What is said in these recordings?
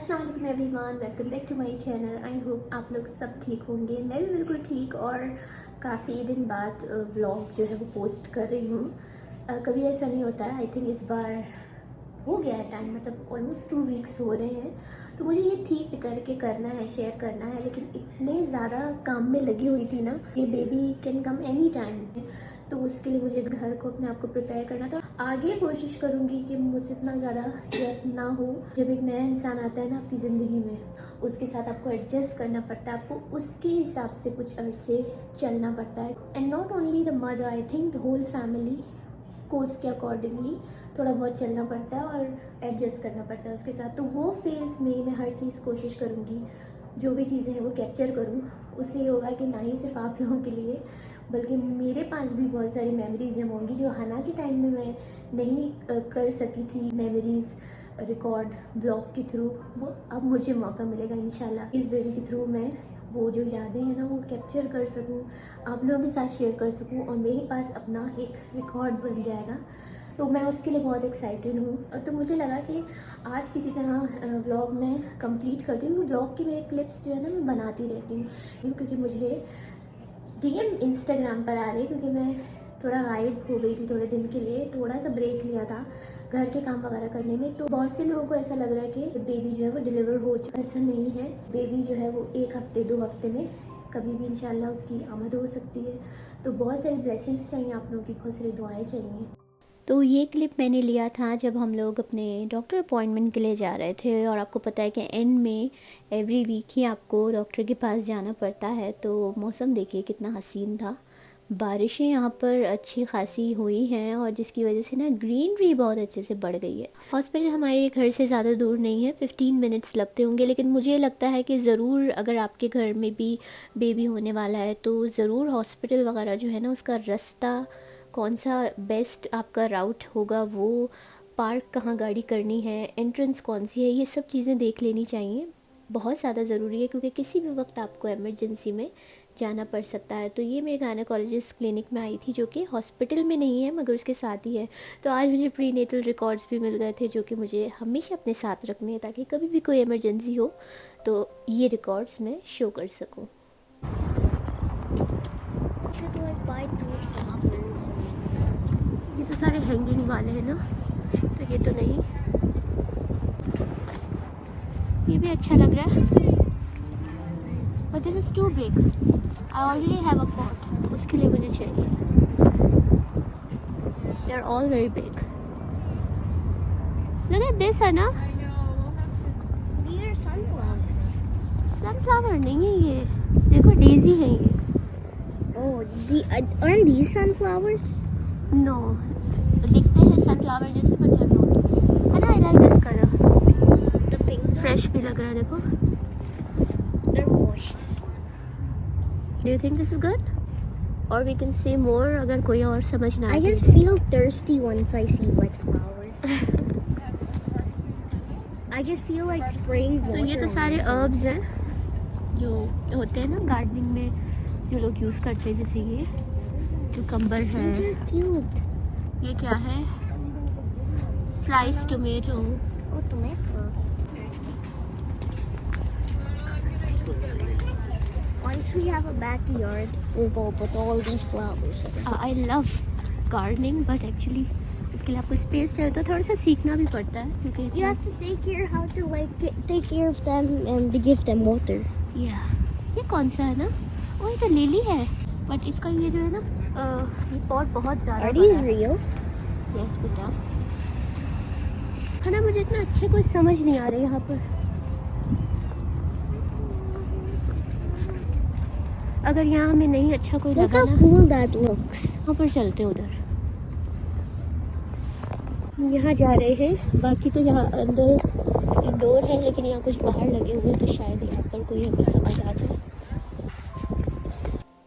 अस्सलाम वालेकुम everyone, welcome back to my channel. I hope आप लोग सब ठीक होंगे। मैं भी बिल्कुल ठीक और काफ़ी दिन बाद व्लॉग जो है वो पोस्ट कर रही हूँ। कभी ऐसा नहीं होता है। आई थिंक इस बार हो गया है टाइम, मतलब ऑलमोस्ट 2 वीक्स हो रहे हैं। तो मुझे ये थी फिक्र के करना है, शेयर करना है, लेकिन इतने ज़्यादा काम में लगी हुई थी ना, ये baby can come any time, तो उसके लिए मुझे घर को अपने आप को प्रिपेयर करना। तो आगे कोशिश करूँगी कि मुझसे इतना ज़्यादा गैप ना हो। जब एक नया इंसान आता है ना आपकी ज़िंदगी में, उसके साथ आपको एडजस्ट करना पड़ता है, आपको उसके हिसाब से कुछ अरसे चलना पड़ता है। And not only the mother, I think the whole family को उसके अकॉर्डिंगली थोड़ा बहुत चलना पड़ता है और एडजस्ट करना पड़ता है उसके साथ। तो वो फेज़ में मैं हर चीज़ कोशिश करूँगी, जो भी चीज़ें हैं वो कैप्चर करूँ। उससे ये होगा कि ना ही सिर्फ आप लोगों के लिए बल्कि मेरे पास भी बहुत सारी मेमोरीज जमा होंगी, जो हालांकि टाइम में मैं नहीं कर सकी थी मेमोरीज रिकॉर्ड ब्लॉग के थ्रू। वो अब मुझे मौका मिलेगा इंशाल्लाह इस बेबी के थ्रू मैं वो जो यादें हैं ना वो कैप्चर कर सकूं, आप लोगों के साथ शेयर कर सकूं और मेरे पास अपना एक रिकॉर्ड बन जाएगा। तो मैं उसके लिए बहुत एक्साइटेड हूँ। तो मुझे लगा कि आज किसी तरह व्लॉग में कंप्लीट करती हूँ। व्लॉग की मेरे क्लिप्स जो है ना मैं बनाती रहती हूँ, क्योंकि मुझे डीएम इंस्टाग्राम पर आ रही, क्योंकि मैं थोड़ा गायब हो गई थी थोड़े दिन के लिए, थोड़ा सा ब्रेक लिया था घर के काम वगैरह करने में। तो बहुत से लोगों को ऐसा लग रहा है कि बेबी जो है वो डिलीवर हो चुका। ऐसा नहीं है, बेबी जो है वो 1 हफ्ते 2 हफ्ते में कभी भी इंशाल्लाह उसकी आमद हो सकती है। तो बहुत सारी ब्लेसिंग्स चाहिए आप लोगों की, बहुत सारी दुआएं चाहिए। तो ये क्लिप मैंने लिया था जब हम लोग अपने डॉक्टर अपॉइंटमेंट के लिए जा रहे थे, और आपको पता है कि एंड में एवरी वीक ही आपको डॉक्टर के पास जाना पड़ता है। तो मौसम देखिए कितना हसीन था, बारिशें यहाँ पर अच्छी खासी हुई हैं और जिसकी वजह से ना ग्रीनरी बहुत अच्छे से बढ़ गई है। हॉस्पिटल हमारे घर से ज़्यादा दूर नहीं है, 15 मिनट्स लगते होंगे, लेकिन मुझे लगता है कि ज़रूर अगर आपके घर में भी बेबी होने वाला है तो ज़रूर हॉस्पिटल वगैरह जो है ना उसका रास्ता कौन सा बेस्ट आपका राउट होगा, वो पार्क कहाँ गाड़ी करनी है, एंट्रेंस कौन सी है, ये सब चीज़ें देख लेनी चाहिए। बहुत ज़्यादा ज़रूरी है क्योंकि किसी भी वक्त आपको इमरजेंसी में जाना पड़ सकता है। तो ये मेरे गायनेकोलॉजिस्ट क्लिनिक में आई थी, जो कि हॉस्पिटल में नहीं है मगर उसके साथ ही है। तो आज मुझे प्री नेटल रिकॉर्ड्स भी मिल गए थे, जो कि मुझे हमेशा अपने साथ रखने हैं ताकि कभी भी कोई इमरजेंसी हो तो ये रिकॉर्ड्स मैं शो कर सकूँ। ये तो सारे हैंगिंग वाले हैं ना, तो ये तो नहीं, ये भी अच्छा लग रहा है, but this is too big. I already have a pot, उसके लिए मुझे चाहिए। They are all very big. Look at this है ना, सनफ्लावर नहीं है ये, देखो डेजी है ये। Aren't these sunflowers? नो, दिखते हैं सनफ्लावर जैसे but they are not. And I like this colour, The pink one? Fresh भी लग रहा है देखो। They're washed. Do you think this is good? Or we can say more अगर कोई और समझ ना I आए। just feel thirsty once I see wet flowers. I just feel like spraying water. तो ये तो on सारे myself. herbs हैं जो होते हैं ना गार्डनिंग में, जो लोग यूज़ करते हैं, जैसे ये क्यूकम्बर है। These are cute. ये क्या है, slice tomato. Oh, tomato. Once we have a backyard, we'll go put all these flowers. I love gardening, but actually उसके लिए आपको स्पेस चाहिए, तो थोड़ा सा सीखना भी पड़ता है क्योंकि You have to take care how to take care of them and to give them water. ये कौन सा है ना, वो ये तो लिली है, बट इसका ये जो है ना ये पॉट बहुत ज़्यादा Are बड़ा these है। real? यस बेटा, है ना, मुझे इतना अच्छे कोई समझ नहीं आ रहे यहाँ पर। अगर यहाँ हमें नहीं अच्छा कोई Look लगा how ना, cool that looks. वहाँ पर चलते हैं उधर। यहाँ जा रहे हैं, बाकी तो यहाँ अंदर इंडोर है, लेकिन यहाँ कुछ बाहर लगे हुए हैं, तो शायद यहाँ पर कोई हमें समझ आ जाए।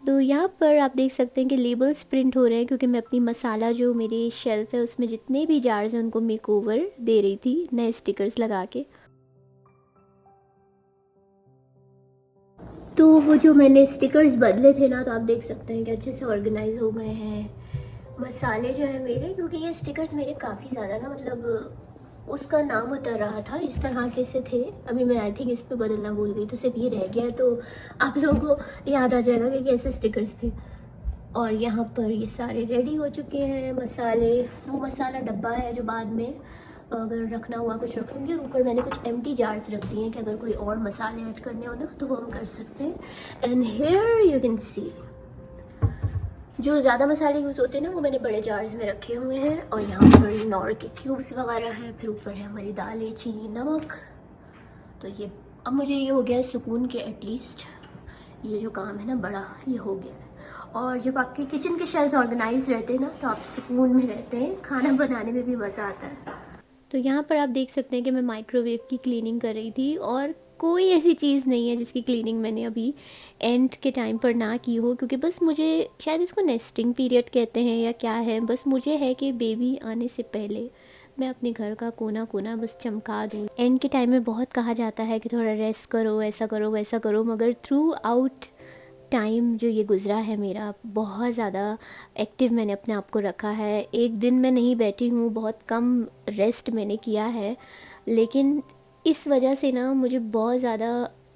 तो यहाँ पर आप देख सकते हैं कि लेबल्स प्रिंट हो रहे हैं, क्योंकि मैं अपनी मसाला जो मेरी शेल्फ़ है उसमें जितने भी जार्स हैं उनको मेकओवर दे रही थी नए स्टिकर्स लगा के। तो वो जो मैंने स्टिकर्स बदले थे ना, तो आप देख सकते हैं कि अच्छे से ऑर्गेनाइज हो गए हैं मसाले जो है मेरे, क्योंकि ये स्टिकर्स मेरे काफ़ी ज़्यादा ना, मतलब उसका नाम उतर रहा था, इस तरह के से थे। अभी मैं आई थिंक इस पे बदलना भूल गई, तो सिर्फ ये रह गया, तो आप लोगों को याद आ जाएगा कि कैसे स्टिकर्स थे। और यहाँ पर ये सारे रेडी हो चुके हैं मसाले। वो मसाला डब्बा है जो बाद में अगर रखना हुआ कुछ रखूँगी, और ऊपर मैंने कुछ एम्प्टी जार्स रख दिए हैं कि अगर कोई और मसाले ऐड करने हो ना तो वो हम कर सकते हैं। And here you can see जो ज़्यादा मसाले यूज़ होते हैं ना वो मैंने बड़े जार्स में रखे हुए हैं। और यहाँ पर नॉर के क्यूब्स वगैरह हैं, फिर ऊपर है हमारी दालें, चीनी, नमक। तो ये अब मुझे ये हो गया है सुकून के, एटलीस्ट ये जो काम है ना बड़ा, ये हो गया है। और जब आपके किचन के शेल्स ऑर्गेनाइज रहते हैं ना तो आप सुकून में रहते हैं, खाना बनाने में भी मज़ा आता है। तो यहाँ पर आप देख सकते हैं कि मैं माइक्रोवेव की क्लीनिंग कर रही थी, और कोई ऐसी चीज़ नहीं है जिसकी क्लीनिंग मैंने अभी एंड के टाइम पर ना की हो, क्योंकि बस मुझे, शायद इसको नेस्टिंग पीरियड कहते हैं या क्या है, बस मुझे है कि बेबी आने से पहले मैं अपने घर का कोना कोना बस चमका दूँ। एंड के टाइम में बहुत कहा जाता है कि थोड़ा रेस्ट करो, ऐसा करो वैसा करो, मगर थ्रू आउट टाइम जो ये गुज़रा है मेरा, बहुत ज़्यादा एक्टिव मैंने अपने आप को रखा है। एक दिन मैं नहीं बैठी हूँ, बहुत कम रेस्ट मैंने किया है, लेकिन इस वजह से ना मुझे बहुत ज़्यादा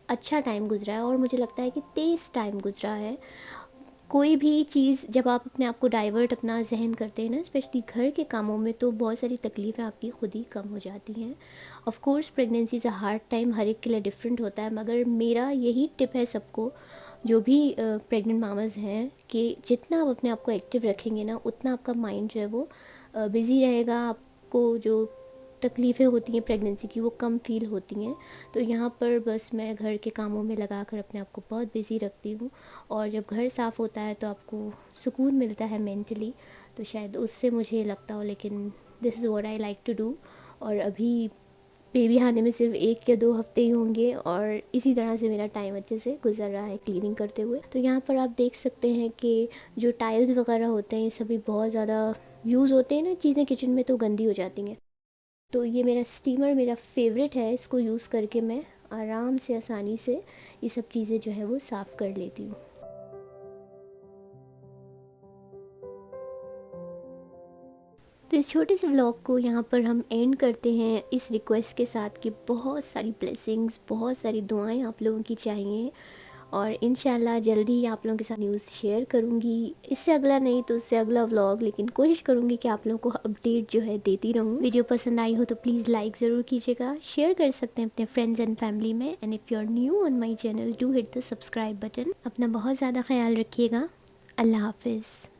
अच्छा टाइम गुज़रा है, और मुझे लगता है कि तेज़ टाइम गुज़रा है। कोई भी चीज़ जब आप अपने आप को डाइवर्ट अपना जहन करते हैं ना, स्पेशली घर के कामों में, तो बहुत सारी तकलीफ़ें आपकी खुद ही कम हो जाती हैं। Of course pregnancy is a hard time, हर एक के लिए डिफरेंट होता है, मगर मेरा यही टिप है सबको जो भी प्रेग्नेंट मामाज़ हैं कि जितना आप अपने आप को एक्टिव रखेंगे ना, उतना आपका माइंड जो है वो बिज़ी रहेगा। आपको जो तकलीफ़ें होती हैं प्रेगनेंसी की वो कम फ़ील होती हैं। तो यहाँ पर बस मैं घर के कामों में लगा कर अपने आप को बहुत बिज़ी रखती हूँ, और जब घर साफ़ होता है तो आपको सुकून मिलता है मेंटली, तो शायद उससे मुझे लगता हो, लेकिन this is what I like to do. और अभी बेबी आने में सिर्फ 1 या 2 हफ्ते ही होंगे, और इसी तरह से मेरा टाइम अच्छे से गुजर रहा है क्लीनिंग करते हुए। तो यहाँ पर आप देख सकते हैं कि जो टाइल्स वगैरह होते हैं ये सभी बहुत ज़्यादा यूज़ होते हैं ना चीज़ें किचन में, तो गंदी हो जाती हैं। तो ये मेरा स्टीमर मेरा फेवरेट है, इसको यूज़ करके मैं आराम से, आसानी से ये सब चीज़ें जो है वो साफ़ कर लेती हूँ। तो इस छोटे से व्लॉग को यहाँ पर हम एंड करते हैं इस रिक्वेस्ट के साथ कि बहुत सारी ब्लेसिंग्स, बहुत सारी दुआएं आप लोगों की चाहिए, और इंशाल्लाह जल्दी ही आप लोगों के साथ न्यूज़ शेयर करूँगी। इससे अगला नहीं तो उससे अगला व्लॉग, लेकिन कोशिश करूँगी कि आप लोगों को अपडेट जो है देती रहूँ। वीडियो पसंद आई हो तो प्लीज़ लाइक ज़रूर कीजिएगा, शेयर कर सकते हैं अपने फ्रेंड्स एंड फैमिली में। And if you are new on my channel, do hit the subscribe button. अपना बहुत ज़्यादा ख्याल रखिएगा। अल्लाह हाफिज़।